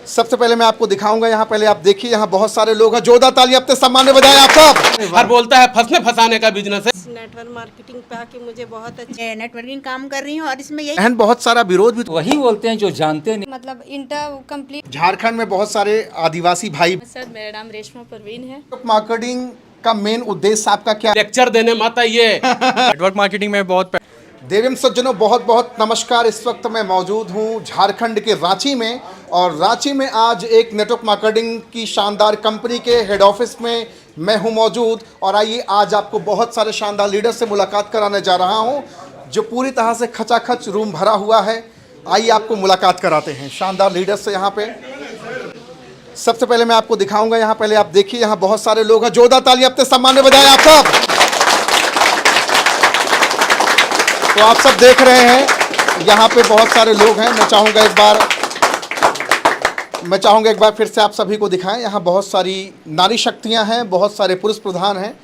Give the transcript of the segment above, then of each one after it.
सबसे पहले मैं आपको दिखाऊंगा, यहाँ पहले आप देखिए, यहाँ बहुत सारे लोग हैं। जोरदार ताली अपने सम्मान में बजाएं आप सब। हर बोलता है फंसने फंसाने का बिजनेस है। नेटवर्क मार्केटिंग पे आके मुझे बहुत अच्छे नेटवर्किंग काम कर रही हूँ और इसमें यही बहन बहुत सारा विरोध भी, वही बोलते हैं जो जानते नहीं। मतलब इंटर कंप्लीट। झारखंड में बहुत सारे आदिवासी भाई। सर मेरा नाम रेशमा परवीन है। मार्केटिंग का मेन उद्देश्य आपका क्या? लेक्चर देने मत आइए। नेटवर्क मार्केटिंग में बहुत देवीम सज्जनों, बहुत बहुत नमस्कार। इस वक्त मैं मौजूद हूँ झारखंड के रांची में, और रांची में आज एक नेटवर्क मार्केटिंग की शानदार कंपनी के हेड ऑफिस में मैं हूँ मौजूद। और आइए आज आपको बहुत सारे शानदार लीडर से मुलाकात कराने जा रहा हूँ, जो पूरी तरह से खचाखच रूम भरा हुआ है। आइए आपको मुलाकात कराते हैं शानदार लीडर से। यहाँ पे सबसे पहले मैं आपको दिखाऊंगा, यहाँ पहले आप देखिए, यहाँ बहुत सारे लोग हैं। जोरदार ताली अपने सम्मान में बजाएं आप सब। तो आप सब देख रहे हैं यहाँ पे बहुत सारे लोग हैं। मैं चाहूँगा एक बार फिर से आप सभी को दिखाएं। यहाँ बहुत सारी नारी शक्तियाँ हैं, बहुत सारे पुरुष प्रधान हैं,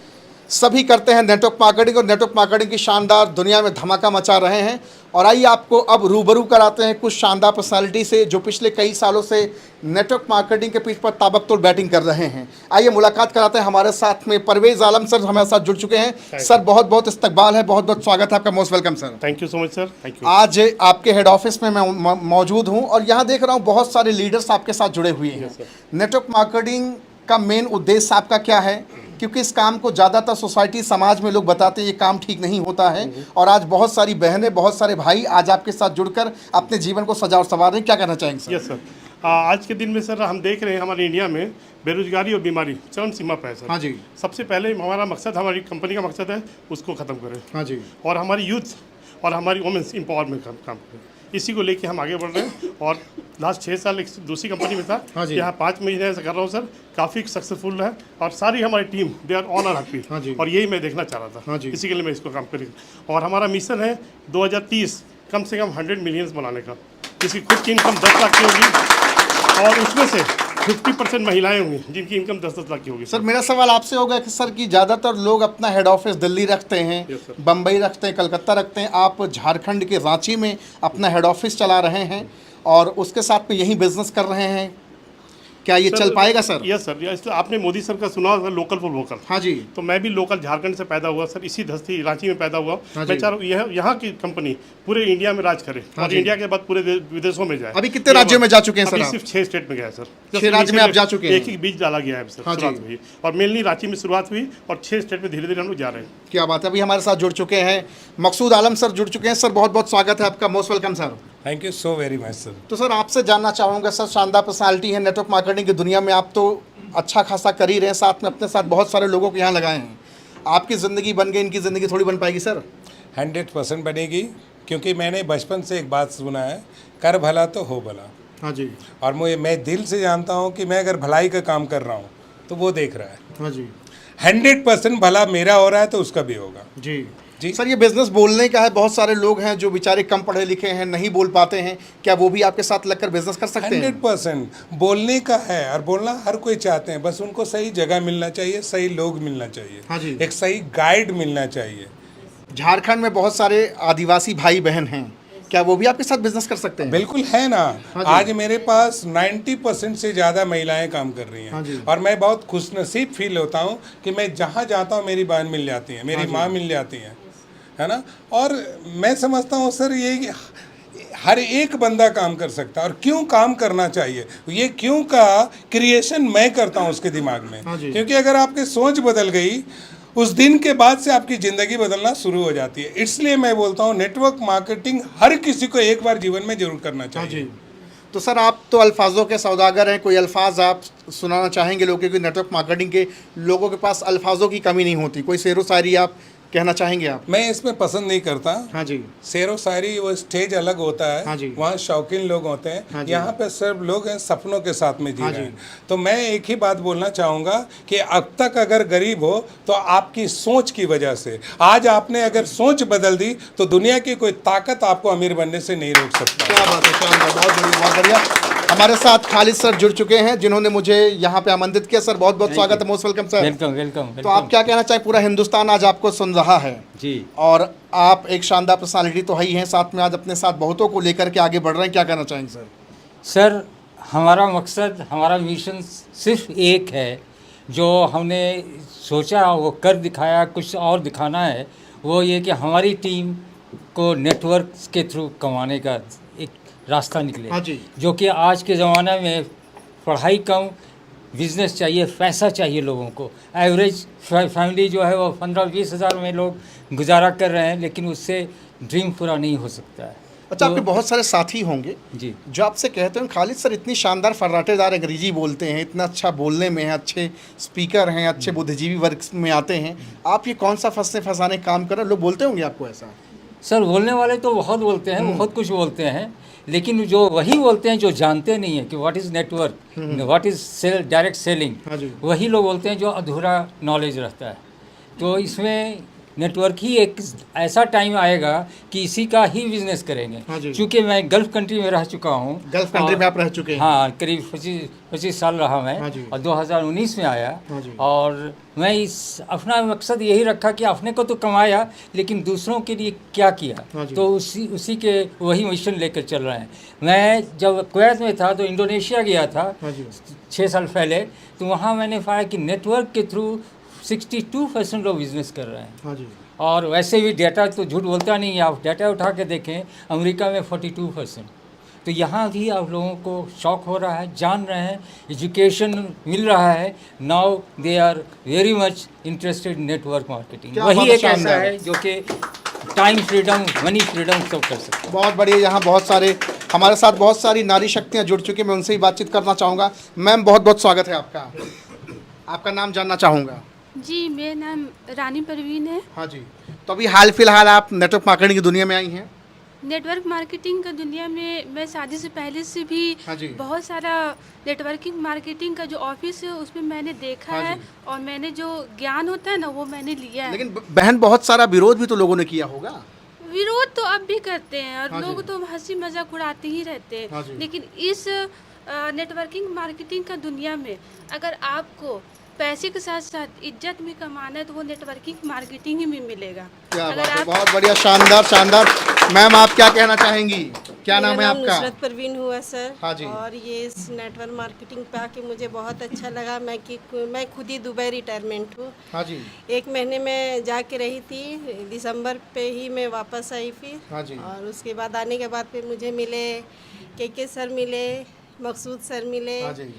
सभी करते हैं नेटवर्क मार्केटिंग, और नेटवर्क मार्केटिंग की शानदार दुनिया में धमाका मचा रहे हैं। और आइए आपको अब रूबरू कराते हैं कुछ शानदार पर्सनालिटी से, जो पिछले कई सालों से नेटवर्क मार्केटिंग के पीठ पर ताबकतोड़ बैटिंग कर रहे हैं। आइए मुलाकात कराते हैं। हमारे साथ में परवेज आलम सर हमारे साथ जुड़ चुके हैं। सर बहुत बहुत इस्तकबाल है, बहुत बहुत स्वागत है आपका, most welcome sir. Thank you so much sir, thank you. आज आपके हेड ऑफिस में मैं मौजूद हूं, और यहां देख रहा हूं बहुत सारे लीडर्स आपके साथ जुड़े हुए हैं। नेटवर्क मार्केटिंग का मेन उद्देश्य आपका क्या है? क्योंकि इस काम को ज़्यादातर सोसाइटी समाज में लोग बताते हैं ये काम ठीक नहीं होता है, और आज बहुत सारी बहनें, बहुत सारे भाई आज आपके साथ जुड़कर अपने जीवन को सजा और संवार रहे हैं। क्या कहना चाहेंगे सर? यस सर, आज के दिन में सर हम देख रहे हैं हमारे इंडिया में बेरोजगारी और बीमारी चरम सीमा पर है सर। हाँ जी। सबसे पहले हमारा मकसद, हमारी कंपनी का मकसद है उसको ख़त्म करें। हाँ जी। और हमारी यूथ और हमारी वुमेन्स एम्पावरमेंट काम करें, इसी को लेके हम आगे बढ़ रहे हैं। और लास्ट 6 साल एक दूसरी कंपनी में था, हाँ जी। यहाँ 5 महीने से कर रहा हूँ सर, काफ़ी सक्सेसफुल है। और सारी हमारी team they are all are happy. हाँ जी। और यही मैं देखना चाह रहा था। हाँ जी। इसी के लिए मैं इसको काम करेंगे। और हमारा मिशन है 2030 कम से कम 100 मिलियंस बनाने का, जिसकी खुद की इनकम 10 लाख की होगी, और उसमें से 50% महिलाएं होंगी जिनकी इनकम 10-10 लाख की होगी। सर मेरा सवाल आपसे होगा कि सर कि ज़्यादातर लोग अपना हेड ऑफिस दिल्ली रखते हैं, Yes, sir. बम्बई रखते हैं, कलकत्ता रखते हैं। आप झारखंड के रांची में अपना हेड ऑफिस चला रहे हैं, और उसके साथ में यहीं बिजनेस कर रहे हैं। क्या ये चल पाएगा सर? यस सर, इसलिए आपने मोदी सर का सुना होगा, लोकल फॉर वोकल। हाँ जी। तो मैं भी लोकल झारखंड से पैदा हुआ सर, इसी धरती रांची में पैदा हुआ। हाँ मैं जी। चाह रहा हूँ यहाँ की कंपनी पूरे इंडिया में राज करे, हाँ और जी। इंडिया के बाद पूरे विदेशों में जाए। अभी कितने राज्यों में जा चुके हैं सर अभी आप? सिर्फ 6 स्टेट में गया है सर। 6 राज्य में आप जा चुके हैं? एक बीज डाला गया है सर, हाँ जी। शुरुआत हुई। और मेनली रांची में शुरुआत हुई, और 6 स्टेट में धीरे धीरे हम लोग जा रहे हैं। क्या बात है। अभी हमारे साथ जुड़ चुके हैं मकसूद आलम सर, जुड़ चुके हैं। सर बहुत बहुत स्वागत है आपका, most welcome sir. Thank you so very much sir. तो सर आपसे जानना चाहूँगा सर, शानदार पर्सनालिटी है नेटवर्क मार्केटिंग की दुनिया में, आप तो अच्छा खासा कर ही रहे हैं, साथ में अपने साथ बहुत सारे लोगों को यहाँ लगाए हैं। आपकी ज़िंदगी बन गई, इनकी ज़िंदगी थोड़ी बन पाएगी सर? 100% बनेगी, क्योंकि मैंने बचपन से एक बात सुना है, कर भला तो हो भला। हाँ जी। और मैं दिल से जानता हूँ कि मैं अगर भलाई का काम कर रहा हूँ तो वो देख रहा है। हाँ जी। 100% भला मेरा हो रहा है तो उसका भी होगा। जी जी। सर ये बिजनेस बोलने का है, बहुत सारे लोग हैं जो बेचारे कम पढ़े लिखे हैं, नहीं बोल पाते हैं, क्या वो भी आपके साथ लगकर बिजनेस कर सकते हैं? 100% बोलने का है, और बोलना हर कोई चाहते हैं, बस उनको सही जगह मिलना चाहिए, सही लोग मिलना चाहिए। हाँ जी। एक सही गाइड मिलना चाहिए। झारखंड में बहुत सारे आदिवासी भाई बहन हैं, क्या वो भी आपके साथ बिजनेस कर सकते हैं? बिल्कुल है ना। हाँ जी। आज मेरे पास 90% से ज़्यादा महिलाएं काम कर रही हाँ जी। हैं, और मैं बहुत खुशनसीब फील होता हूँ कि मैं जहाँ जाता हूँ मेरी बहन मिल जाती है, मेरी माँ मिल जाती है ना। और मैं समझता हूँ सर ये हर एक बंदा काम कर सकता है, और क्यों काम करना चाहिए, ये क्यों का क्रिएशन मैं करता हूँ उसके दिमाग में। हाँ जी। क्योंकि अगर आपकी सोच बदल गई, उस दिन के बाद से आपकी ज़िंदगी बदलना शुरू हो जाती है। इसलिए मैं बोलता हूँ नेटवर्क मार्केटिंग हर किसी को एक बार जीवन में जरूर करना हाँ चाहिए। जी। तो सर आप तो अल्फाजों के सौदागर हैं, कोई अल्फाज आप सुनाना चाहेंगे लोगों के? क्योंकि नेटवर्क मार्केटिंग के लोगों के पास अल्फाजों की कमी नहीं होती, कोई शेरो शायरी आप कहना चाहेंगे आप? मैं इसमें पसंद नहीं करता। हाँ जी। शेरो शायरी वो स्टेज अलग होता है। हाँ जी। वहाँ शौकीन लोग होते हैं। हाँ जी। यहाँ पे सिर्फ लोग हैं सपनों के साथ में जी हाँ रहे जी। हैं। तो मैं एक ही बात बोलना चाहूँगा कि अब तक अगर गरीब हो तो आपकी सोच की वजह से, आज आपने अगर सोच बदल दी तो दुनिया की कोई ताकत आपको अमीर बनने से नहीं रोक सकता। क्या बात है, शानदार, बहुत बढ़िया, बहुत बढ़िया। हमारे साथ खालिद सर जुड़ चुके हैं, जिन्होंने मुझे यहाँ पे आमंत्रित किया। सर बहुत बहुत स्वागत है, most welcome sir. Welcome welcome. तो आप क्या कहना चाहें? पूरा हिंदुस्तान आज आपको सुन रहा है जी। और आप एक शानदार पर्सनालिटी तो है ही हैं, साथ में आज अपने साथ बहुतों को लेकर के आगे बढ़ रहे हैं, क्या कहना चाहेंगे सर? सर हमारा मकसद, हमारा मिशन सिर्फ एक है, जो हमने सोचा वो कर दिखाया, कुछ और दिखाना है। वो ये कि हमारी टीम को नेटवर्क के थ्रू कमाने का एक रास्ता निकले। हाँ जी। जो कि आज के ज़माने में पढ़ाई कम, बिजनेस चाहिए, पैसा चाहिए लोगों को। एवरेज फैमिली जो है वो 15-20 हज़ार में लोग गुजारा कर रहे हैं, लेकिन उससे ड्रीम पूरा नहीं हो सकता है। अच्छा, आपके बहुत सारे साथी होंगे जी। जो आपसे कहते हैं खालिद सर इतनी शानदार फर्राटेदार अंग्रेजी बोलते हैं, इतना अच्छा बोलने में हैं, अच्छे स्पीकर हैं, अच्छे बुद्धिजीवी वर्ग में आते हैं, आप ये कौन सा फंसने फंसाने काम कर रहे हैं? लोग बोलते होंगे आपको ऐसा? सर बोलने वाले तो बहुत बोलते हैं, बहुत कुछ बोलते हैं, लेकिन जो वही बोलते हैं जो जानते नहीं है कि what is network, what is sell, direct selling, हाँ जी। वही लोग बोलते हैं जो अधूरा नॉलेज रहता है। तो इसमें नेटवर्क ही एक ऐसा टाइम आएगा कि इसी का ही बिजनेस करेंगे। हाँ जी। क्योंकि मैं गल्फ़ कंट्री में रह चुका हूँ। गल्फ कंट्री में आप रह चुके हैं? हाँ, करीब 25 साल रहा मैं। हाँ जी। और 2019 में आया। हाँ जी। और मैं इस अपना मकसद यही रखा कि अपने को तो कमाया, लेकिन दूसरों के लिए क्या किया। हाँ जी। तो उसी के वही मिशन लेकर चल रहे हैं। मैं जब कुवैत में था तो इंडोनेशिया गया था। हाँ जी। 6 साल पहले। तो वहाँ मैंने पाया कि नेटवर्क के थ्रू 62% लोग बिजनेस कर रहे हैं। हाँ जी। और वैसे भी डाटा तो झूठ बोलता नहीं है, आप डाटा उठा के देखें, अमेरिका में 42%। तो यहाँ भी आप लोगों को शौक हो रहा है, जान रहे हैं, एजुकेशन मिल रहा है। Now they are very much interested in network marketing. क्या वही बात एक ऐसा शानदार है जो कि टाइम फ्रीडम, मनी फ्रीडम सब कर सकते हैं। बहुत बढ़िया। यहाँ बहुत सारे हमारे साथ बहुत सारी नारी शक्तियाँ जुड़ चुकी हैं, मैं उनसे ही बातचीत करना चाहूँगा। मैम, बहुत बहुत स्वागत है आपका। आपका नाम जानना चाहूँगा। जी, मेरा नाम रानी परवीन है। हाँ जी। तो अभी हाल फिलहाल आप नेटवर्क मार्केटिंग की दुनिया में आई हैं? नेटवर्क मार्केटिंग का दुनिया में मैं शादी से पहले से भी हाँ जी। बहुत सारा नेटवर्किंग मार्केटिंग का जो ऑफिस है उसमें मैंने देखा हाँ है, जी। और मैंने जो ज्ञान होता है ना वो मैंने लिया है। लेकिन बहन, बहुत सारा विरोध भी तो लोगों ने किया होगा? विरोध तो अब भी करते हैं, और हाँ जी। लोग तो हंसी मजाक उड़ाते ही रहते हाँ हैं। जी। लेकिन इस नेटवर्किंग मार्केटिंग का दुनिया में अगर आपको पैसे के साथ साथ इज्जत भी कमाना है तो वो नेटवर्किंग मार्केटिंग ही में मिलेगा। क्या अगर बात है, आप बहुत बढ़िया, शानदार शानदार। मैम, आप क्या कहना चाहेंगी? क्या नाम है मेरा आपका? नुसरत परवीन हुआ सर। हाँ जी। और ये इस नेटवर्क मार्केटिंग पे आके मुझे बहुत अच्छा लगा। मैं खुद ही दुबई रिटायरमेंट हूँ। हाँ जी। 1 महीने में जाके रही थी, दिसंबर पे ही मैं वापस आई फिर। हाँ जी। और उसके बाद आने के बाद फिर मुझे मिले के सर मिले, मकसूद सर मिले, हाँ जी।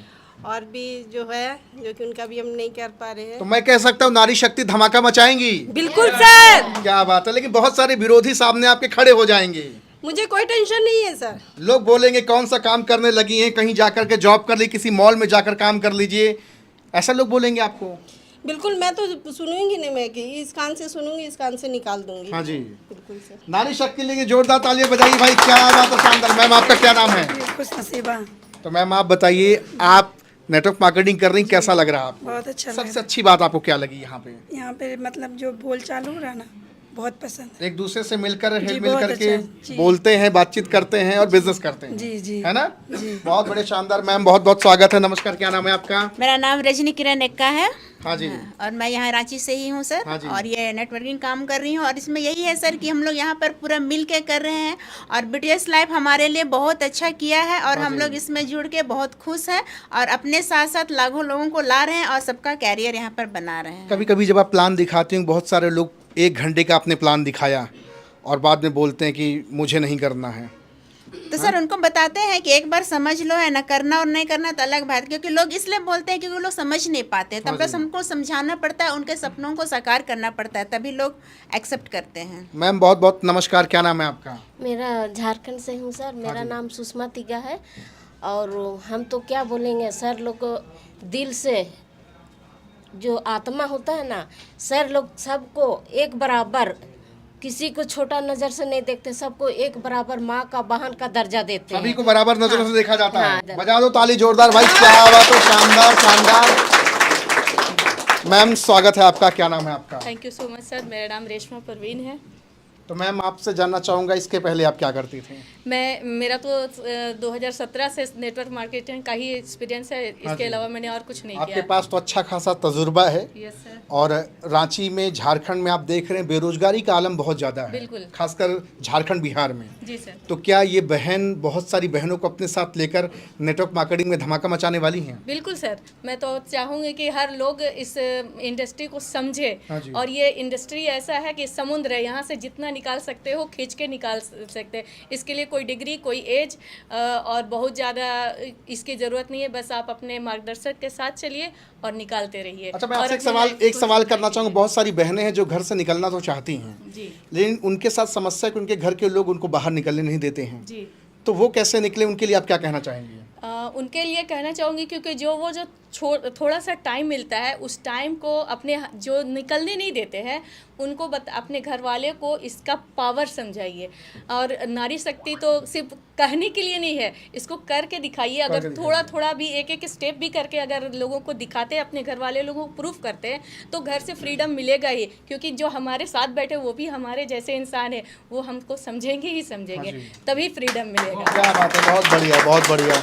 और भी जो है, जो कि उनका भी हम नहीं कर पा रहे हैं। तो मैं कह सकता हूँ नारी शक्ति धमाका मचाएंगी। बिल्कुल सर, क्या बात है। लेकिन बहुत सारे विरोधी सामने आपके खड़े हो जाएंगे। मुझे कोई टेंशन नहीं है सर। लोग बोलेंगे कौन सा काम करने लगी हैं, कहीं जाकर के जॉब कर ली, किसी मॉल में जाकर काम कर लीजिए, ऐसा लोग बोलेंगे आपको? बिल्कुल, मैं तो सुनूंगी नहीं, मैं कि इस कान से सुनूंगी, इस कान से निकाल दूंगी। हाँ जी। बिल्कुल सर। नारी शक्ति के लिए जोरदार तालियां बजाइए भाई, क्या बात है, शानदार। मैम, आपका क्या नाम है? खुश नसीबा। तो मैम, आप बताइए, आप नेटवर्क मार्केटिंग कर रही, कैसा लग रहा है आपको? बहुत अच्छा लग सबसे अच्छी बात आपको क्या लगी यहाँ पे? यहाँ पे मतलब जो बोल चालू हो रहा ना, बहुत पसंद है। एक दूसरे से मिलकर जी, हिल मिल बहुत करके अच्छा, जी। बोलते हैं, बातचीत करते हैं और बिजनेस करते हैं। जी जी है ना? जी। बहुत बड़े शानदार। मैम, बहुत बहुत स्वागत है। नमस्कार, क्या नाम है आपका? मेरा नाम रजनी किरण एक्का है। हाँ जी। और मैं यहाँ रांची से ही हूँ सर। हाँ जी। और ये नेटवर्किंग काम कर रही हूँ, और इसमें यही है सर कि हम लोग यहाँ पर पूरा मिल के कर रहे हैं, और BTS लाइफ हमारे लिए बहुत अच्छा किया है, और हाँ हम जी। लोग इसमें जुड़ के बहुत खुश हैं, और अपने साथ साथ लाखों लोगों को ला रहे हैं और सबका कैरियर यहाँ पर बना रहे हैं। कभी कभी जब आप प्लान दिखाते हैं, बहुत सारे लोग 1 घंटे का आपने प्लान दिखाया और बाद में बोलते हैं कि मुझे नहीं करना है। तो सर उनको बताते हैं कि एक बार समझ लो, है ना, करना और नहीं करना तो अलग बात। क्योंकि लोग इसलिए बोलते हैं क्योंकि लोग समझ नहीं पाते हैं, तब बस हमको समझाना पड़ता है, उनके सपनों को साकार करना पड़ता है, तभी लोग एक्सेप्ट करते हैं। मैम, बहुत बहुत नमस्कार, क्या नाम है आपका? मेरा झारखंड से हूँ सर। मेरा नाम सुषमा तिगा है। और हम तो क्या बोलेंगे, सर लोग को दिल से जो आत्मा होता है ना, सर लोग सबको एक बराबर, किसी को छोटा नज़र से नहीं देखते, सबको एक बराबर माँ का, बहन का दर्जा देते हैं। सभी को बराबर नजरों से देखा जाता हाँ। है। बजा दो ताली जोरदार भाई, क्या बात है, शानदार शानदार। मैम, स्वागत है आपका, क्या नाम है आपका? Thank you so much sir. मेरा नाम रेशमा परवीन है। तो मैम आपसे जानना चाहूँगा इसके पहले आप क्या करती थी? मेरा तो 2017 से नेटवर्क मार्केटिंग का ही एक्सपीरियंस है, इसके अलावा मैंने और कुछ नहीं आपके किया। पास तो अच्छा खासा तजुर्बा है। Yes sir. और रांची में, झारखंड में आप देख रहे हैं बेरोजगारी का आलम बहुत ज़्यादा है, बिल्कुल। खासकर झारखंड बिहार में। जी सर। तो क्या ये बहन बहुत सारी बहनों को अपने साथ लेकर नेटवर्क मार्केटिंग में धमाका मचाने वाली हैं? बिल्कुल सर, मैं तो चाहूँगी कि हर लोग इस इंडस्ट्री को समझे। हाँ जी। और ये इंडस्ट्री ऐसा है कि समुद्र है, यहाँ से जितना निकाल सकते हो खींच के निकाल सकते हैं। इसके लिए कोई डिग्री, कोई एज और बहुत ज़्यादा इसकी ज़रूरत नहीं है। बस आप अपने मार्गदर्शक के साथ चलिए और निकालते रहिए। अच्छा, मैं और आपसे अपनी लाइफ एक को सवाल सुधारिए। करना चाहूँगा। बहुत सारी बहनें हैं जो घर से निकलना तो चाहती हैं, जी लेकिन उनके साथ समस्या है कि उनके घर के लोग उनको बाहर निकलने नहीं देते हैं। जी। तो वो कैसे निकले, उनके लिए आप क्या कहना चाहेंगे? उनके लिए कहना चाहूँगी क्योंकि जो थोड़ा सा टाइम मिलता है, उस टाइम को अपने जो निकलने नहीं देते हैं उनको अपने घर वाले को इसका पावर समझाइए। और नारी शक्ति तो सिर्फ कहने के लिए नहीं है, इसको करके दिखाइए। अगर थोड़ा थोड़ा भी एक स्टेप भी करके अगर लोगों को दिखाते हैं, अपने घर वाले लोगों को प्रूफ करते हैं, तो घर से फ्रीडम मिलेगा ही। क्योंकि जो हमारे साथ बैठे वो भी हमारे जैसे इंसान है, वो हमको समझेंगे ही समझेंगे, तभी फ्रीडम मिलेगा। क्या बात है, बहुत बढ़िया, बहुत बढ़िया।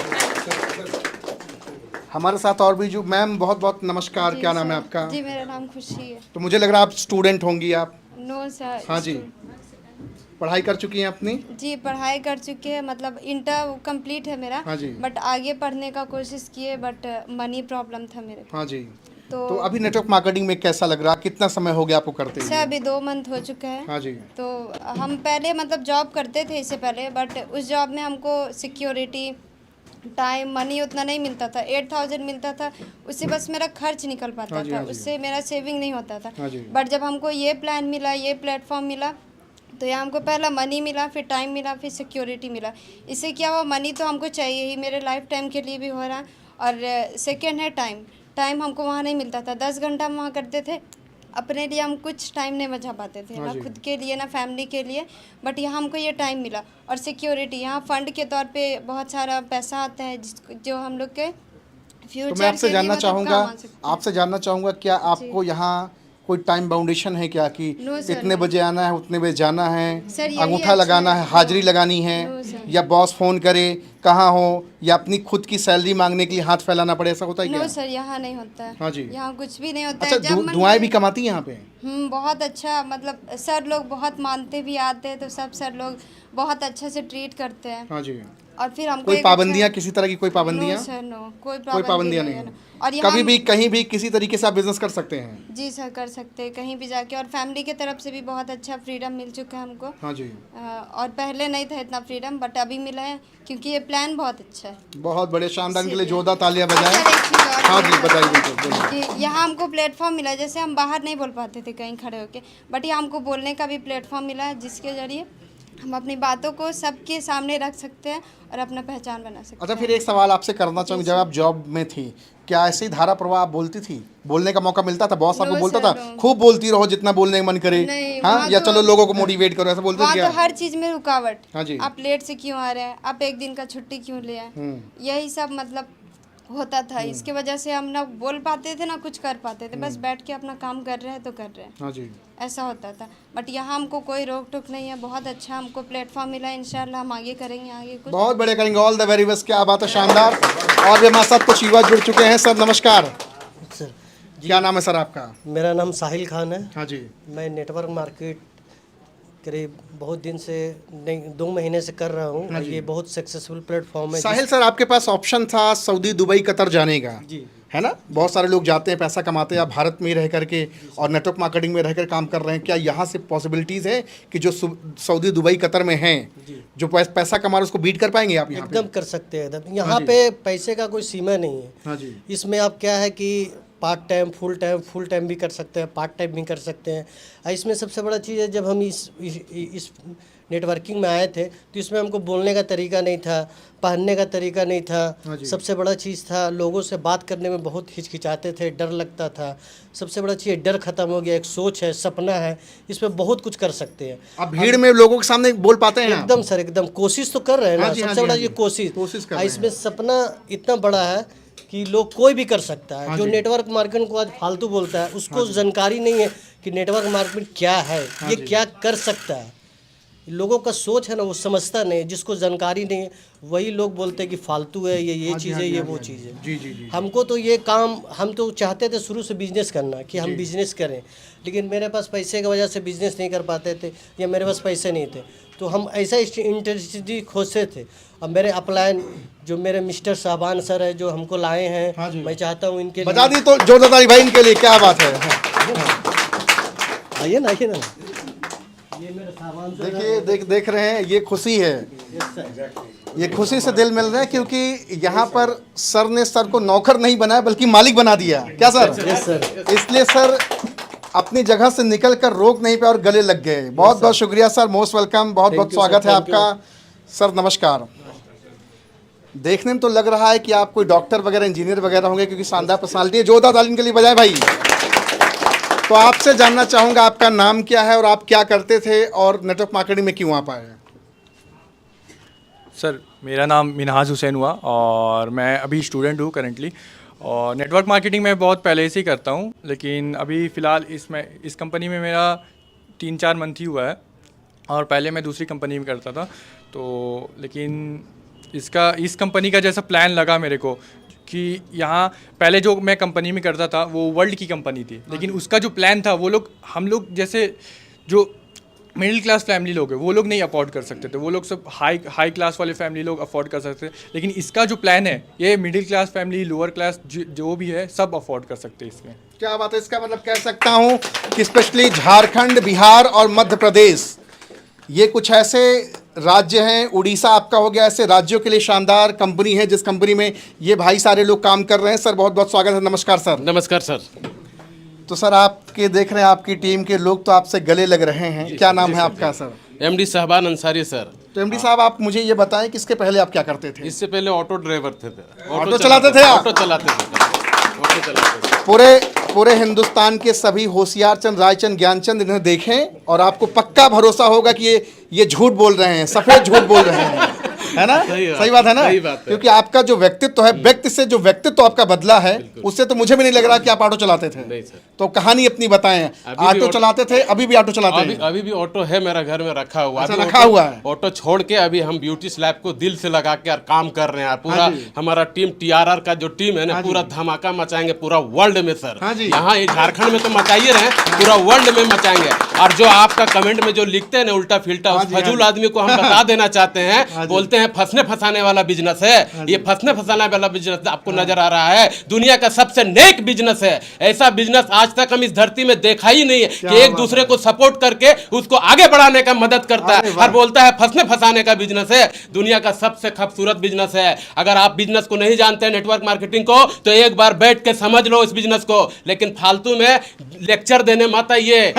हमारे साथ और भी जो मैम, बहुत बहुत नमस्कार। क्या नाम है आपका? जी, मेरा नाम खुशी है। तो मुझे लग रहा है आप स्टूडेंट होंगी आप? No sir. हाँ जी। पढ़ाई कर चुकी हैं अपनी? जी, पढ़ाई कर चुके हैं, मतलब इंटर कंप्लीट है मेरा। हाँ जी। बट आगे पढ़ने का कोशिश किए, बट मनी प्रॉब्लम था मेरे। हाँ जी। तो अभी नेटवर्क मार्केटिंग में कैसा लग रहा है? कितना समय हो गया आपको करते सर हुए? अभी 2 मंथ हो चुके हैं। हाँ जी। तो हम पहले मतलब जॉब करते थे इससे पहले, बट उस जॉब में हमको सिक्योरिटी, टाइम, मनी उतना नहीं मिलता था। 8000 मिलता था, उससे बस मेरा खर्च निकल पाता था, उससे मेरा सेविंग नहीं होता था। बट जब हमको ये प्लान मिला, ये प्लेटफॉर्म मिला, तो यहाँ हमको पहला मनी मिला, फिर टाइम मिला, फिर सिक्योरिटी मिला। इससे क्या हुआ, मनी तो हमको चाहिए ही, मेरे लाइफ टाइम के लिए भी हो रहा है। और सेकेंड है टाइम हमको वहाँ नहीं मिलता था। 10 घंटा हम वहाँ करते थे, अपने लिए हम कुछ टाइम नहीं बचा पाते थे, ना खुद के लिए ना फैमिली के लिए। बट यहाँ हमको ये टाइम मिला। और सिक्योरिटी, यहाँ फंड के तौर पे बहुत सारा पैसा आता है जो हम लोग के फ्यूचर तो मैं आपसे के लिए जानना मतलब चाहूँगा, काम आ सकता है। क्या आपको यहाँ कोई टाइम बाउंडेशन है क्या, कि नो सर, इतने नो। बजे आना है, उतने बजे जाना है, सर, यही अंगूठा अच्छा लगाना है। है, हाजिरी लगानी है, नो सर। या बॉस फोन करे कहाँ हो, या अपनी खुद की सैलरी मांगने के लिए हाथ फैलाना पड़े, ऐसा होता है नो क्या? सर, यहाँ नहीं होता है। हाँ जी। यहाँ कुछ भी नहीं होता अच्छा, है। जब मन दुआएं भी करे- कमाती हैं यहाँ पे? बहुत अच्छा, मतलब सर लोग बहुत मानते भी आते हैं, तो सब सर लोग बहुत अच्छे से ट्रीट करते हैं। हाँ जी। और फिर हमको कोई एक पाबंदियाँ, अच्छा- किसी तरह की कोई पाबंदियाँ? नो सर, नो, कोई कोई पाबंदियाँ नहीं है है। और यहाँ कभी भी कहीं भी किसी तरीके से आप बिजनेस कर सकते हैं? जी सर, कर सकते हैं कहीं भी जाके। और फैमिली की तरफ से भी बहुत अच्छा फ्रीडम मिल चुका है हमको। हाँ जी। और पहले नहीं था इतना फ्रीडम, बट अभी मिला है, क्योंकि ये प्लान बहुत अच्छा है। बहुत बड़े शानदार के लिए जोरदार तालियां बजाएं। सर, एक चीज़ और हाँ जी, बोलना बताइए, चाहूँगी बिल्कुल, बोलिए। कि यहाँ हमको प्लेटफॉर्म मिला, जैसे हम बाहर नहीं बोल पाते थे कहीं खड़े होके, बट यहाँ हमको बोलने का भी प्लेटफॉर्म मिला है, जिसके जरिए हम अपनी बातों को सबके सामने रख सकते हैं और अपना पहचान बना सकते अच्छा, हैं। फिर एक सवाल आपसे करना चाहूँगी। जब आप जॉब में थी, क्या ऐसी धारा प्रवाह आप बोलती थी? बोलने का मौका मिलता था? बॉस आपको नो बोलता सर, था नो। खूब बोलती रहो, जितना बोलने का मन करे? नहीं, हाँ, वहाँ या तो- चलो लोगों को मोटिवेट करो, ऐसा बोलते थे वहाँ क्या? तो हर चीज में रुकावट। हाँ जी। आप लेट से क्यों आ रहे हैं, आप 1 दिन का छुट्टी क्यों ले आए, यही सब मतलब होता था। इसके वजह से हम ना बोल पाते थे ना कुछ कर पाते थे, बस बैठ के अपना काम कर रहे हैं तो कर रहे हैं, हाँ जी। ऐसा होता था। बट यहाँ हमको कोई रोक टोक नहीं है, बहुत अच्छा हमको प्लेटफॉर्म मिला है। इंशाल्लाह हम आगे करेंगे, आगे कुछ बहुत बढ़िया करेंगे। All the very best. क्या बात है, शानदार। और भी हमारे साथ कुछ युवा जुड़ चुके हैं। सर नमस्कार। सर, क्या नाम है सर आपका? मेरा नाम साहिल खान है। हाँ जी। मैं नेटवर्क मार्केट करीब बहुत दिन से, नहीं 2 महीने से कर रहा हूँ। ये बहुत सक्सेसफुल प्लेटफॉर्म है। साहिल सर, आपके पास ऑप्शन था सऊदी, दुबई, कतर जाने का, जी, है ना? बहुत सारे लोग जाते हैं, पैसा कमाते हैं। आप भारत में ही रह करके और नेटवर्क मार्केटिंग में रहकर काम कर रहे हैं। क्या यहाँ से पॉसिबिलिटीज़ है कि जो सऊदी, दुबई, कतर में हैं, जो पैसा कमा रहे उसको बीट कर पाएंगे आप यहाँ पे? एकदम कर सकते हैं। एकदम यहाँ पे पैसे का कोई सीमा नहीं है। हाँ जी। इसमें आप क्या है कि पार्ट टाइम, फुल टाइम भी कर सकते हैं, पार्ट टाइम भी कर सकते हैं। इसमें सबसे बड़ा चीज़ है, जब हम इस नेटवर्किंग में आए थे तो इसमें हमको बोलने का तरीका नहीं था, पहनने का तरीका नहीं था। सबसे बड़ा चीज़ था, लोगों से बात करने में बहुत हिचकिचाते थे, डर लगता था। सबसे बड़ा चीज़ डर खत्म हो गया, एक सोच है, सपना है, इसमें बहुत कुछ कर सकते हैं। आप भीड़ में लोगों के सामने बोल पाते हैं? एकदम सर, एकदम कोशिश तो कर रहे हैं ना। सबसे बड़ा ये कोशिश कर रहे हैं। इसमें सपना इतना बड़ा है कि लोग कोई भी कर सकता है। जो नेटवर्क मार्केटिंग को आज फालतू बोलता है, उसको जानकारी नहीं है कि नेटवर्क मार्केटिंग क्या है, ये क्या कर सकता है। लोगों का सोच है ना, वो समझता नहीं, जिसको जानकारी नहीं है वही लोग बोलते हैं कि फालतू है, ये चीज़ है, ये वो चीज़ है। जी जी जी। हमको तो ये काम, हम तो चाहते थे शुरू से बिजनेस करना, कि हम बिजनेस करें, लेकिन मेरे पास पैसे की वजह से बिजनेस नहीं कर पाते थे, या मेरे पास पैसे नहीं थे, तो हम ऐसा इंडस्ट्री खोजते थे। अब मेरे अपलाइन जो मेरे मिस्टर साहबान सर है जो हमको लाए हैं, मैं चाहता हूँ इनके बता दी तो जोरदार भाई इनके लिए, क्या बात है। आइए ना, आइए ना, ये मेरे सामान सर देखिए देख रहे हैं, ये खुशी है, ये खुशी से दिल मिल रहा है, क्योंकि यहाँ पर सर ने सर को नौकर नहीं बनाया बल्कि मालिक बना दिया। क्या सर? Yes sir. इसलिए सर अपनी जगह से निकल कर रोक नहीं पे और गले लग गए। बहुत बहुत शुक्रिया सर, मोस्ट वेलकम, बहुत बहुत स्वागत है आपका। सर नमस्कार। देखने में तो लग रहा है कि आप कोई डॉक्टर वगैरह, इंजीनियर वगैरह होंगे, क्योंकि शानदार पर्सनालिटी है। जोरदार तालियों के लिए बजाय भाई। तो आपसे जानना चाहूँगा आपका नाम क्या है और आप क्या करते थे और नेटवर्क मार्केटिंग में क्यों आप आए? सर मेरा नाम मिनहाज हुसैन हुआ और मैं अभी स्टूडेंट हूँ करेंटली, और नेटवर्क मार्केटिंग मैं बहुत पहले से ही करता हूँ, लेकिन अभी फ़िलहाल इस कंपनी में मेरा 3-4 मंथ ही हुआ है, और पहले मैं दूसरी कंपनी में करता था। तो लेकिन इस कंपनी का जैसा प्लान लगा मेरे को कि यहाँ पहले जो मैं कंपनी में करता था वो वर्ल्ड की कंपनी थी, लेकिन उसका जो प्लान था वो हम लोग जैसे जो मिडिल क्लास फैमिली लोग हैं वो लोग नहीं अफोर्ड कर सकते थे, वो लोग सब हाई क्लास वाले फैमिली लोग अफोर्ड कर सकते थे। लेकिन इसका जो प्लान है ये middle class family, lower class जो भी है सब अफोर्ड कर सकते हैं इसमें। क्या बात है। इसका मतलब कह सकता हूँ कि स्पेशली झारखंड, बिहार और मध्य प्रदेश, ये कुछ ऐसे राज्य हैं, उड़ीसा आपका हो गया, ऐसे राज्यों के लिए शानदार कंपनी है जिस कंपनी में ये भाई सारे लोग काम कर रहे हैं। सर बहुत बहुत स्वागत है। नमस्कार सर। नमस्कार सर। तो सर आपके देख रहे हैं आपकी टीम के लोग तो आपसे गले लग रहे हैं। क्या नाम है आपका sir? MD Sahban Ansari sir. तो एमडी साहब आप मुझे ये बताएं कि इसके पहले आप क्या करते थे? इससे पहले ऑटो ड्राइवर थे। ऑटो चलाते थे आप? ऑटो चलाते थे। पूरे हिंदुस्तान के सभी होशियार चंद, रायचंद, ज्ञानचंद इन्हें देखें और आपको पक्का भरोसा होगा कि ये झूठ बोल रहे हैं, सफेद झूठ बोल रहे हैं, है ना? सही बात है ना? क्योंकि आपका जो व्यक्तित्व है, व्यक्ति से जो व्यक्तित्व आपका बदला है, उससे तो मुझे भी नहीं लग रहा कि आप ऑटो चलाते थे। तो कहानी अपनी बताएं। ऑटो चलाते थे, अभी भी ऑटो चलाते हैं? अभी भी ऑटो है मेरा घर में रखा हुआ। रखा हुआ है। ऑटो छोड़ के अभी हम ब्यूटी स्लैब को दिल से लगा के काम कर रहे हैं। पूरा हमारा टीम TRR का जो टीम है ना, पूरा धमाका मचाएंगे पूरा वर्ल्ड में सर। यहाँ झारखंड में तो मचाइए रहे, पूरा वर्ल्ड में मचाएंगे। और जो आपका कमेंट में जो लिखते हैं ना उल्टा फिल्टा, उस फजूल आदमी को हम बता देना चाहते हैं। बोलते हैं फंसने फंसाने वाला बिजनेस है, ये फंसने फंसाने वाला बिजनेस आपको नजर आ रहा है। दुनिया का सबसे नेक बिजनेस है। ऐसा बिजनेस आज तक हम इस धरती में देखा ही नहीं है कि एक दूसरे को सपोर्ट करके उसको आगे बढ़ाने का मदद करता है और बोलता है फंसने फंसाने का बिजनेस है। दुनिया का सबसे खूबसूरत बिजनेस है। अगर आप बिजनेस को नहीं जानते नेटवर्क मार्केटिंग को, तो एक बार बैठ के समझ लो इस बिजनेस को। लेकिन फालतू में लेक्चर देने मत आइए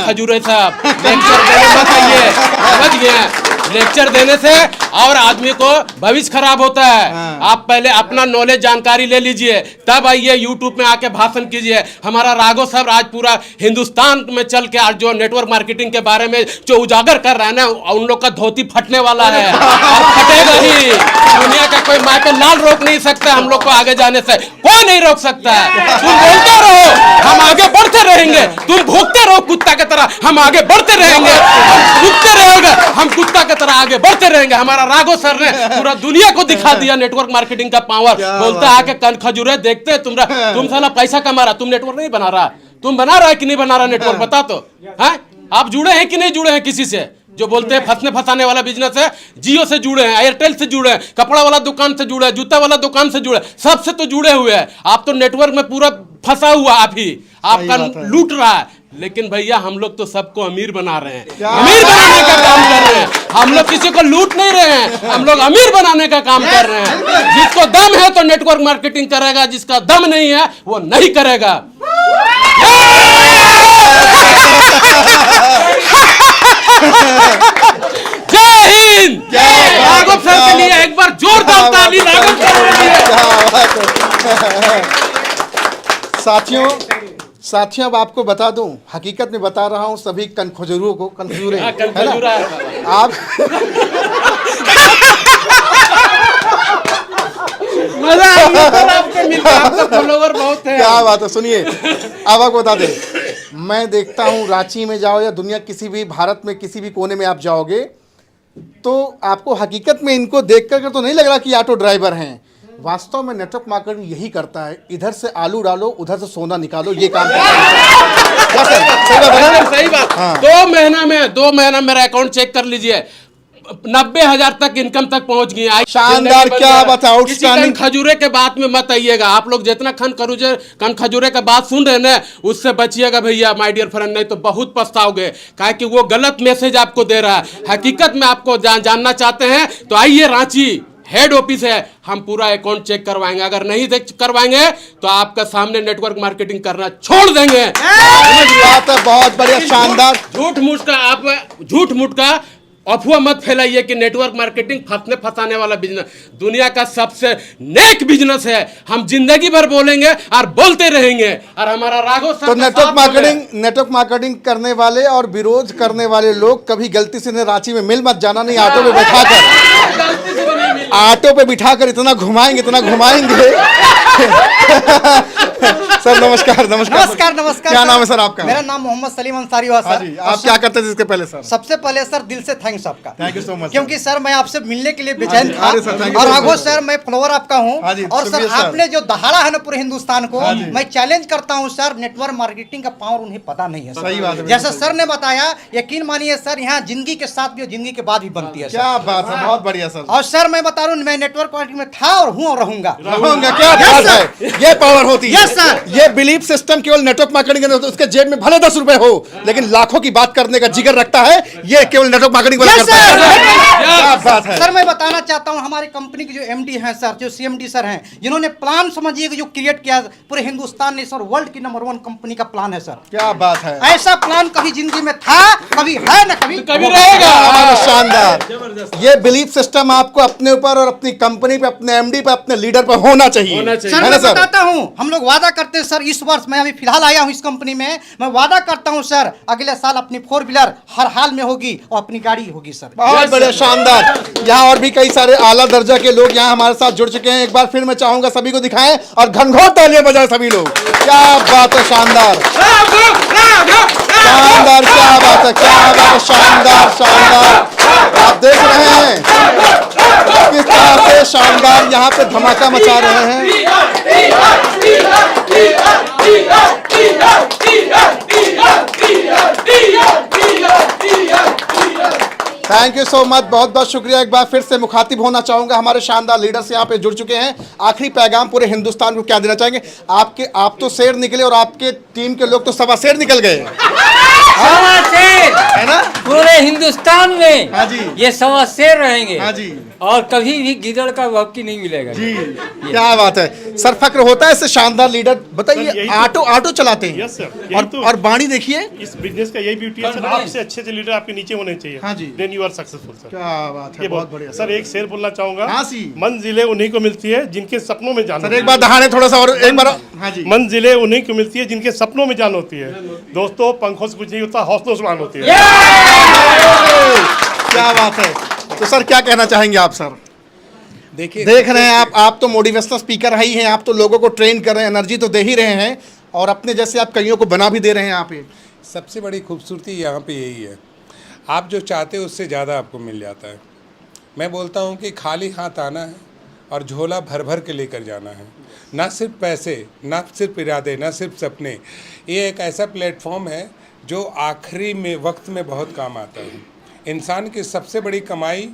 खजूरे साहब, लेक्चर देने मत आइए, समझ गए? लेक्चर देने से और आदमी को भविष्य खराब होता है। आप पहले अपना नॉलेज जानकारी ले लीजिए, तब आइए यूट्यूब में आके भाषण कीजिए। हमारा राघव साहब आज पूरा हिंदुस्तान में चल के आज जो नेटवर्क मार्केटिंग के बारे में जो उजागर कर रहा है ना, उन लोग का धोती फटने वाला है और फटेगा ही। दुनिया का कोई माइकल लाल रोक नहीं सकता हम लोग को आगे जाने से, कोई नहीं रोक सकता है। तुम बोलते रहो, हम आगे बढ़ते रहेंगे। तुम भूखते रहो कुत्ता की तरह, हम आगे बढ़ते रहेंगे। हम भूखते रहेंगे, हम कुत्ता की तरह आगे बढ़ते रहेंगे। हमारा राघव सर ने पूरा दुनिया को दिखा दिया नेटवर्क मार्केटिंग का पावर। बोलता है आके कन खजूरे देखते हैं तुम साला पैसा कमा रहा, तुम नेटवर्क नहीं बना रहा। तुम बना रहा है कि नहीं बना रहा नेटवर्क, बता तो है। आप जुड़े हैं कि नहीं जुड़े हैं किसी से? जो बोलते हैं फंसने फंसाने वाला बिजनेस है, जियो से जुड़े हैं, एयरटेल से जुड़े हैं, कपड़ा वाला दुकान से जुड़े हैं, जूता वाला दुकान से जुड़े, सबसे तो जुड़े हुए हैं। आप तो नेटवर्क में पूरा फंसा हुआ, आप ही आपका लूट रहा है। लेकिन भैया हम लोग तो सबको अमीर बना रहे हैं, अमीर बनाने का काम कर रहे हैं। हम लोग किसी को लूट नहीं रहे हैं, हम लोग अमीर बनाने का काम कर रहे हैं। जिसको दम है तो नेटवर्क मार्केटिंग करेगा, जिसका दम नहीं है वो नहीं करेगा। जय हिंद। राघव सर के लिए एक बार जोरदार ताली राघव सर के लिए। साथियों अब आपको बता दूं, हकीकत में बता रहा हूं सभी कनखजुरों को, कनखजुरे आप मजा आपको मिलता है, फॉलोवर बहुत है। क्या बात है, सुनिए अब आपको बता दें मैं देखता हूँ रांची में जाओ या दुनिया किसी भी भारत में किसी भी कोने में आप जाओगे तो आपको हकीकत में इनको देख कर तो नहीं लग रहा कि ऑटो ड्राइवर हैं। वास्तव में नेटवर्क मार्केटिंग यही करता है, इधर से आलू डालो उधर से सोना निकालो, ये काम करता है। सही बात। हाँ। 2 महीना मेरा अकाउंट चेक कर लीजिए, 90,000 तक इनकम तक पहुंच गई। शानदार, क्या बात है, आउटस्टैंडिंग। खजूरे के बात में मत आइएगा आप लोग, जितना कन खजूरे के बात सुन रहे हैं उससे बचिएगा भैया माय डियर फ्रेंड, नहीं तो बहुत पछताओगे, काहे कि वो गलत मैसेज आपको दे रहा है। हकीकत में आपको जानना चाहते हैं तो आइए, रांची हेड ऑफिस है, हम पूरा अकाउंट चेक करवाएंगे। अगर नहीं करवाएंगे तो आपका सामने नेटवर्क मार्केटिंग करना छोड़ देंगे। बात है, बहुत बढ़िया, शानदार। झूठ मूठ का अफवाह मत फैलाइए कि नेटवर्क मार्केटिंग फंसाने वाला बिजनेस, दुनिया का सबसे नेक बिजनेस है। हम जिंदगी भर बोलेंगे और बोलते रहेंगे। और हमारा राघव सर तो नेटवर्क मार्केटिंग करने वाले और विरोध करने वाले लोग कभी गलती से रांची में मिल मत जाना, नहीं ऑटो पे बिठाकर इतना घुमाएंगे। सर नमस्कार। क्या नाम है सर आपका? मेरा नाम मोहम्मद सलीम अंसारी हुआ सर। आप क्या करते थे इसके पहले? सर सबसे पहले सर दिल से थैंक्स आपका, थैंक यू सो मच, क्योंकि सर मैं आपसे मिलने के लिए बेचैन था। और राघव सर मैं फॉलोअर आपका हूँ, और सर आपने जो दहाड़ा है ना पूरे हिंदुस्तान को, मैं चैलेंज करता हूँ सर, नेटवर्क मार्केटिंग का पावर उन्हें पता नहीं है। सही बात है, जैसा सर ने बताया, यकीन मानिए सर, यहाँ जिंदगी के साथ भी और जिंदगी के बाद भी बनती है। क्या बात है, बहुत बढ़िया सर। और सर मैं बता रहा हूँ, मैं नेटवर्क मार्केटिंग में था और हूँ और रहूंगा। क्या बात है, ये पावर होती है। Yes sir. ये बिलीफ सिस्टम केवल नेटवर्क मार्केटिंग में, उसके जेब में भले 10 रुपए हो लेकिन लाखों की बात करने का जिगर रखता है, ये केवल नेटवर्क मार्केटिंग वाला करता है। सर मैं बताना चाहता हूं, हमारी कंपनी के जो एमडी हैं सर, जो सीएमडी सर हैं, जिन्होंने प्लान समझिए जो क्रिएट किया पूरे हिंदुस्तान ने सर, वर्ल्ड की नंबर 1 कंपनी का प्लान है सर। क्या बात है, ऐसा प्लान कभी जिंदगी में था, कभी है ना कभी रहेगा। शानदार। ये बिलीफ सिस्टम आपको अपने ऊपर और अपनी कंपनी पे, अपने एमडी पे, अपने लीडर पे होना चाहिए। सर मैं बताता हूं, हम लोग वादा करते हैं सर, इस वर्ष मैं अभी फिलहाल आया हूं इस कंपनी में, मैं वादा करता हूं सर, अगले साल अपनी 4 व्हीलर हर हाल में होगी और अपनी गाड़ी होगी सर। बहुत बढ़िया, शानदार। यहाँ और भी कई सारे आला दर्जा के लोग यहाँ हमारे साथ जुड़ चुके हैं। एक बार फिर मैं चाहूंगा सभी को दिखाएं और घनघोर तालियां बजाएं सभी लोग। क्या बात है, शानदार शानदार, क्या बात है, क्या बात है, शानदार। आप देख रहे हैं किस तरह से शानदार यहाँ पे धमाका मचा रहे हैं। थैंक यू सो मच, बहुत बहुत शुक्रिया। एक बार फिर से मुखातिब होना चाहूंगा, हमारे शानदार लीडर्स यहाँ पे जुड़ चुके हैं। आखिरी पैगाम पूरे हिंदुस्तान को क्या देना चाहेंगे? आप तो शेर निकले और आपके टीम के लोग तो सवा शेर निकल गए, सवा शेर है ना? पूरे हिंदुस्तान में। हाँ जी, ये सवा शेर रहेंगे। हाँ जी, और कभी भी गिदड़ का वक्की नहीं मिलेगा जी। क्या बात है सर, फक्र होता है इससे। शानदार लीडर बताइए, ऑटो चलाते हैं। यस सर, और बाणी देखिए, इस बिजनेस का यही ब्यूटी है सर, आपसे अच्छे लीडर आपके नीचे होने चाहिए। हाँ जी, then you are successful sir. क्या बात है, बहुत बढ़िया सर। एक शेर बोलना चाहूंगा, हाँ मंजिलें उन्हीं को मिलती है जिनके सपनों में जान। सर एक बार दहाड़े थोड़ा सा और एक बार। हाँ जी, मंजिलें उन्हीं को मिलती है जिनके सपनों में जान होती है। दोस्तों पंखों से कुछ नहीं होता, हौसलों से मान होती है। क्या बात है। तो सर क्या कहना चाहेंगे आप? सर देखिए, देख रहे हैं आप तो मोटिवेशनल स्पीकर ही हैं, आप तो लोगों को ट्रेन कर रहे हैं, एनर्जी तो दे ही रहे हैं और अपने जैसे आप कईयों को बना भी दे रहे हैं यहाँ पे। सबसे बड़ी खूबसूरती यहाँ पे यही है, आप जो चाहते हो उससे ज़्यादा आपको मिल जाता है। मैं बोलता हूँ कि खाली हाथ आना है और झोला भर भर के लेकर जाना है। ना सिर्फ पैसे, ना सिर्फ इरादे, ना सिर्फ सपने। ये एक ऐसा प्लेटफॉर्म है जो आखिरी में वक्त में बहुत काम आता है। इंसान की सबसे बड़ी कमाई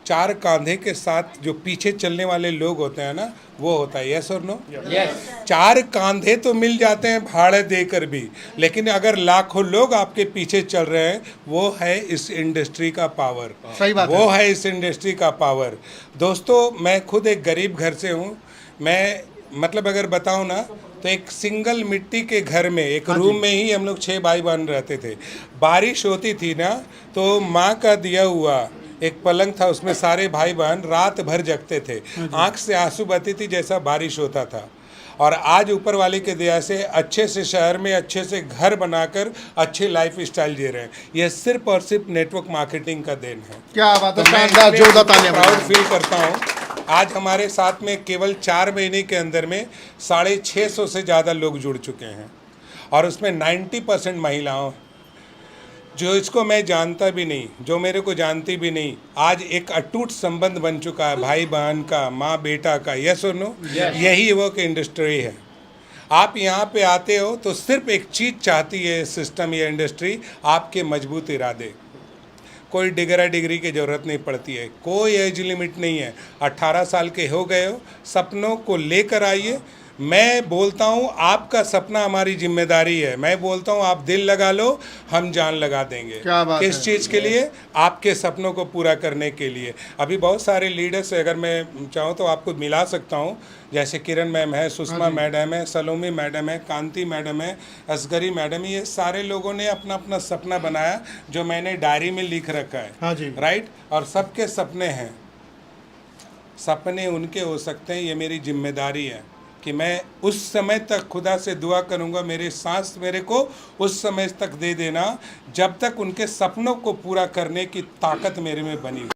4 कांधे के साथ जो पीछे चलने वाले लोग होते हैं ना, वो होता है। यस और नो? यस। 4 कांधे तो मिल जाते हैं भाड़े देकर भी, लेकिन अगर लाखों लोग आपके पीछे चल रहे हैं, वो है इस इंडस्ट्री का पावर। सही बात वो है इस इंडस्ट्री का पावर। दोस्तों मैं खुद एक गरीब घर से हूँ। मैं मतलब अगर बताऊँ ना तो एक सिंगल मिट्टी के घर में एक रूम में ही हम लोग 6 भाई बहन रहते थे। बारिश होती थी ना तो माँ का दिया हुआ एक पलंग था, उसमें सारे भाई बहन रात भर जगते थे। आंख से आंसू बहती थी जैसा बारिश होता था। और आज ऊपर वाले के दया से अच्छे से शहर में अच्छे से घर बनाकर अच्छे लाइफ स्टाइल जी रहे हैं। यह सिर्फ और सिर्फ नेटवर्क मार्केटिंग का देन है। क्या बात है, शानदार, जोरदार तालियां। प्राउड फील करता हूँ। आज हमारे साथ में केवल 4 महीने के अंदर में 650 से ज़्यादा लोग जुड़ चुके हैं और उसमें 90% महिलाओं, जो इसको मैं जानता भी नहीं, जो मेरे को जानती भी नहीं, आज एक अटूट संबंध बन चुका है भाई बहन का, माँ बेटा का। यस और नो? यही वो की इंडस्ट्री है। आप यहाँ पे आते हो तो सिर्फ एक चीज़ चाहती है सिस्टम, ये इंडस्ट्री, आपके मजबूत इरादे। कोई डिग्री की ज़रूरत नहीं पड़ती है, कोई एज लिमिट नहीं है। 18 साल के हो गए हो, सपनों को लेकर आइए। मैं बोलता हूँ आपका सपना हमारी जिम्मेदारी है। मैं बोलता हूँ आप दिल लगा लो, हम जान लगा देंगे। क्या बात किस है। चीज़ के लिए? आपके सपनों को पूरा करने के लिए। अभी बहुत सारे लीडर्स, अगर मैं चाहूँ तो आपको मिला सकता हूँ, जैसे किरण मैम है, सुषमा मैडम है, सलोमी मैडम है, कांति मैडम है, असगरी मैडम, ये सारे लोगों ने अपना अपना सपना बनाया जो मैंने डायरी में लिख रखा है। हाँ जी। राइट? और सबके सपने हैं, सपने उनके हो सकते हैं। ये मेरी जिम्मेदारी है कि मैं उस समय तक खुदा से दुआ करूंगा, मेरे सांस मेरे को उस समय तक दे देना जब तक उनके सपनों को पूरा करने की ताकत मेरे में बनी।